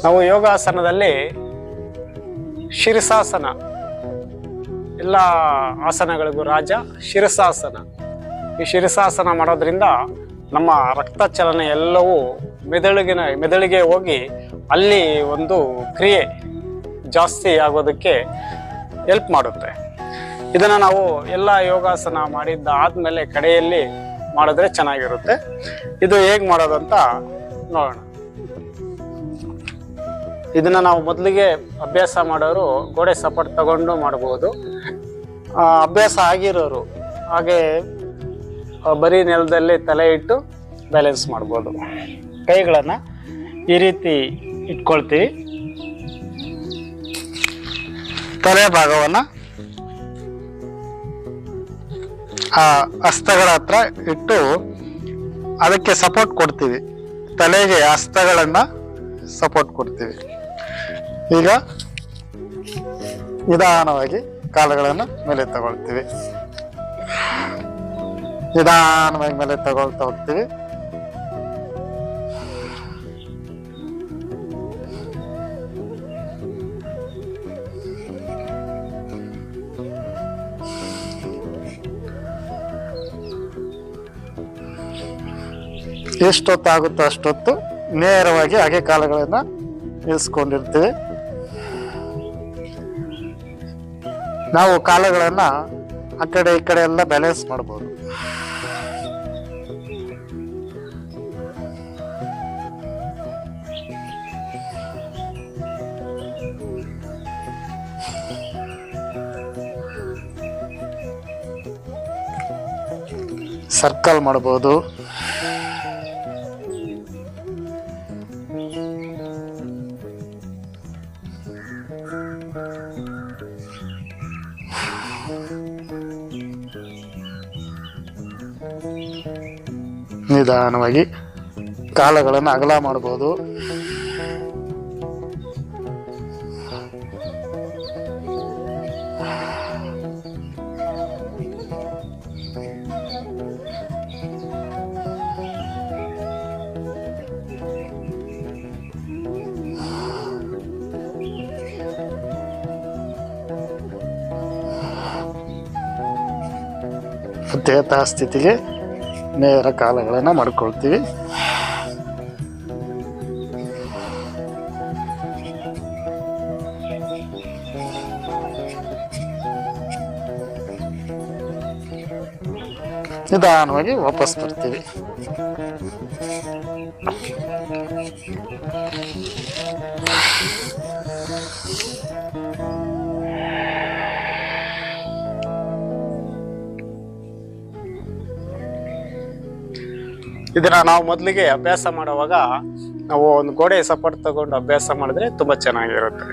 ನಾವು ಯೋಗಾಸನದಲ್ಲಿ ಶಿರಸಾಸನ, ಎಲ್ಲ ಆಸನಗಳಿಗೂ ರಾಜ ಶಿರಸಾಸನ. ಈ ಶಿರಸಾಸನ ಮಾಡೋದ್ರಿಂದ ನಮ್ಮ ರಕ್ತ ಚಲನೆ ಎಲ್ಲವೂ ಮೆದುಳಿಗೆ ಹೋಗಿ ಅಲ್ಲಿ ಒಂದು ಕ್ರಿಯೆ ಜಾಸ್ತಿ ಆಗೋದಕ್ಕೆ ಹೆಲ್ಪ್ ಮಾಡುತ್ತೆ. ಇದನ್ನು ನಾವು ಎಲ್ಲ ಯೋಗಾಸನ ಆದಮೇಲೆ ಕಡೆಯಲ್ಲಿ ಮಾಡಿದ್ರೆ ಚೆನ್ನಾಗಿರುತ್ತೆ. ಇದು ಹೇಗೆ ಮಾಡೋದು ಅಂತ ನೋಡೋಣ. ಇದನ್ನ ನಾವು ಮೊದಲಿಗೆ ಅಭ್ಯಾಸ ಮಾಡೋರು ಗೋಡೆ ಸಪೋರ್ಟ್ ತಗೊಂಡು ಮಾಡಬಹುದು. ಅಭ್ಯಾಸ ಆಗಿರೋರು ಹಾಗೆ ಬರೀ ನೆಲದಲ್ಲಿ ತಲೆ ಇಟ್ಟು ಬ್ಯಾಲೆನ್ಸ್ ಮಾಡ್ಬೋದು. ಕೈಗಳನ್ನು ಈ ರೀತಿ ಇಟ್ಕೊಳ್ತೀವಿ. ತಲೆ ಭಾಗವನ್ನು ಆ ಹಸ್ತಗಳ ಹತ್ರ ಇಟ್ಟು ಅದಕ್ಕೆ ಸಪೋರ್ಟ್ ಕೊಡ್ತೀವಿ. ತಲೆಗೆ ಹಸ್ತಗಳನ್ನು ಸಪೋರ್ಟ್ ಕೊಡ್ತೀವಿ. ಈಗ ನಿಧಾನವಾಗಿ ಕಾಲುಗಳನ್ನು ಮೇಲೆ ತಗೊಳ್ತೀವಿ. ನಿಧಾನವಾಗಿ ಮೇಲೆ ತಗೊಳ್ತಾ ಹೋಗ್ತೀವಿ. ಎಷ್ಟೊತ್ತಾಗುತ್ತೋ ಅಷ್ಟೊತ್ತು ನೇರವಾಗಿ ಹಾಗೆ ಕಾಲುಗಳನ್ನು ಇಳಿಸ್ಕೊಂಡಿರ್ತೀವಿ. ನಾವು ಕಾಲುಗಳನ್ನು ಆ ಕಡೆ ಈ ಕಡೆ ಎಲ್ಲ ಬ್ಯಾಲೆನ್ಸ್ ಮಾಡ್ಬೋದು. ಸರ್ಕಲ್ ಮಾಡ್ಬೋದು. ನಿಧಾನವಾಗಿ ಕಾಲುಗಳನ್ನು ಅಗಲ ಮಾಡಬಹುದು. ಯಥಾ ಸ್ಥಿತಿಗೆ ನೇರ ಕಾಲುಗಳನ್ನು ಮಾಡ್ಕೊಳ್ತೀವಿ. ನಿಧಾನವಾಗಿ ವಾಪಸ್ ಬರ್ತೀವಿ. ಇದನ್ನ ನಾವು ಮೊದಲಿಗೆ ಅಭ್ಯಾಸ ಮಾಡುವಾಗ ನಾವು ಒಂದು ಗೋಡೆ ಸಪೋರ್ಟ್ ತಗೊಂಡು ಅಭ್ಯಾಸ ಮಾಡಿದ್ರೆ ತುಂಬಾ ಚೆನ್ನಾಗಿರುತ್ತೆ.